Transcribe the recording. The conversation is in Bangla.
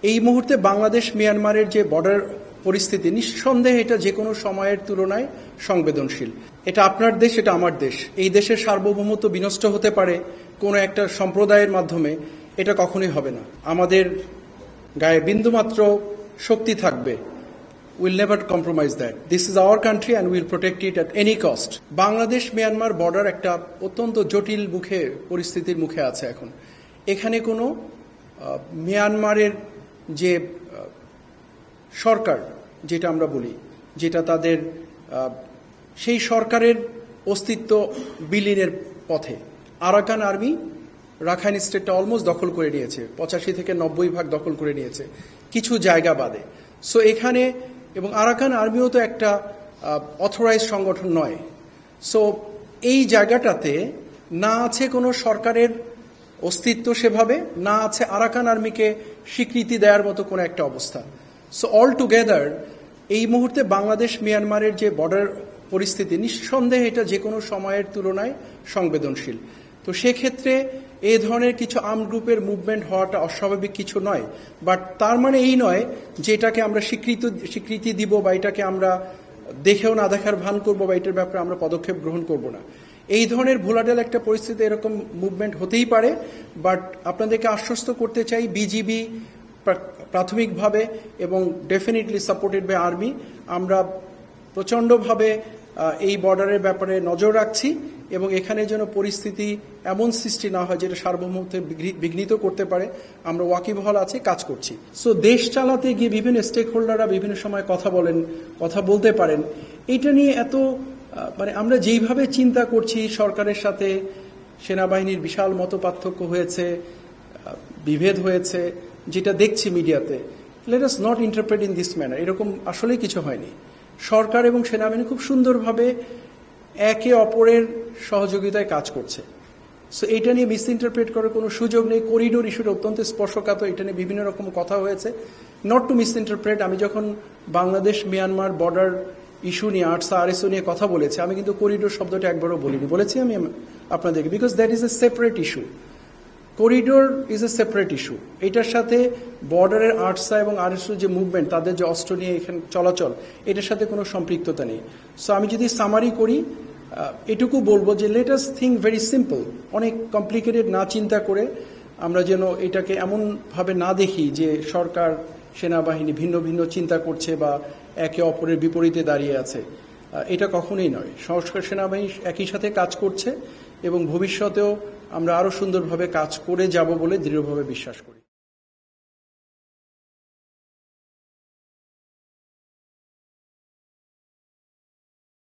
এই মুহূর্তে বাংলাদেশ মিয়ানমারের যে বর্ডার পরিস্থিতি নিঃসন্দেহে এটা যে কোনো সময়ের তুলনায় সংবেদনশীল। এটা আপনার দেশ, এটা আমার দেশ। এই দেশের সার্বভৌমত্ব বিনষ্ট হতে পারে কোনো একটা সম্প্রদায়ের মাধ্যমে, এটা কখনোই হবে না। আমাদের গায়ে বিন্দুমাত্র শক্তি থাকবে, will never compromise that. This is our country and will protect it at any cost. Bangladesh Myanmar border একটা অত্যন্ত জটিল পরিস্থিতির মুখে আছে এখন। এখানে কোনো মিয়ানমারের যে সরকার, যেটা আমরা বলি, যেটা তাদের সেই সরকারের অস্তিত্ব বিলীনের পথে। আরাকান আর্মি রাখাইন স্টেটটা অলমোস্ট দখল করে নিয়েছে, 85 থেকে 90% দখল করে নিয়েছে, কিছু জায়গা বাদে। সো এখানে, এবং আরাকান আর্মিও তো একটা অথরাইজড সংগঠন নয়। সো এই জায়গাটাতে না আছে কোনো সরকারের অস্তিত্ব সেভাবে, না আছে আরাকান আর্মিকে স্বীকৃতি দেওয়ার মতো কোনো একটা অবস্থা। সো অল টুগেদার এই মুহূর্তে বাংলাদেশ মিয়ানমারের যে বর্ডার পরিস্থিতি নিঃসন্দেহে এটা যে কোনো সময়ের তুলনায় সংবেদনশীল। তো সেক্ষেত্রে এই ধরনের কিছু আর্মড গ্রুপের মুভমেন্ট হওয়াটা অস্বাভাবিক কিছু নয়। বাট তার মানে এই নয় যে এটাকে আমরা স্বীকৃতি দিব বা এটাকে আমরা দেখেও না দেখার ভান করবো বা এটার ব্যাপারে আমরা পদক্ষেপ গ্রহণ করব না। এই ধরনের ভোলাটাইল একটা পরিস্থিতি, এরকম মুভমেন্ট হতেই পারে। বাট আপনাদেরকে আশ্বস্ত করতে চাই, বিজিবি প্রাথমিকভাবে এবং ডেফিনেটলি সাপোর্টেড বাই আর্মি আমরা প্রচণ্ডভাবে এই বর্ডারের ব্যাপারে নজর রাখছি এবং এখানে যেন পরিস্থিতি এমন সৃষ্টি না হয় যেটা সার্বভৌমত্বে বিঘ্নিত করতে পারে, আমরা ওয়াকিবহাল আছি, কাজ করছি। সো দেশ চালাতে গিয়ে বিভিন্ন স্টেক হোল্ডাররা বিভিন্ন সময় কথা বলতে পারেন। এটা নিয়ে এত আমরা যেইভাবে চিন্তা করছি, সরকারের সাথে সেনাবাহিনীর বিশাল মতপার্থক্য হয়েছে, বিভেদ হয়েছে, যেটা দেখছি মিডিয়াতে, let us not interpret in this manner. এরকম আসলেই কিছু হয়নি। সরকার এবং সেনাবাহিনী খুব সুন্দরভাবে একে অপরের সহযোগিতায় কাজ করছে। সো এটা নিয়ে মিস ইন্টারপ্রেট করার কোনো সুযোগ নেই। করিডোর ইস্যুটা অত্যন্ত স্পর্শকাতর, এটা নিয়ে বিভিন্ন রকম কথা হয়েছে। নট টু মিস ইন্টারপ্রেট, আমি যখন বাংলাদেশ মিয়ানমার বর্ডার ইস্যু নিয়ে আরএসও নিয়ে কথা বলেছি, আমি কিন্তু করিডোর শব্দটা একবারও বলিনি। বলেছি আমি আপনাদেরকে, because that is a separate issue. Corridor is a separate issue. এটার সাথে বর্ডারের আরসা এবং আরএসও যে মুভমেন্ট, তাদের যে অস্ত্র নিয়ে এখানে চলাচল, এটার সাথে কোনো সম্পৃক্ততা নেই। সো আমি যদি সামারি করি, এটুকু বলবো যে let us think very simple. অনেক কমপ্লিকেটেড না চিন্তা করে আমরা যেন এটাকে এমনভাবে না দেখি যে সরকার সেনাবাহিনী ভিন্ন ভিন্ন চিন্তা করছে বা একে অপরের বিপরীতে দাঁড়িয়ে আছে। এটা কখনোই নয়। সংস্কার সেনাবাহিনী একই সাথে কাজ করছে এবং ভবিষ্যতেও আমরা আরো সুন্দরভাবে কাজ করে যাব বলে দৃঢ়ভাবে বিশ্বাস করি।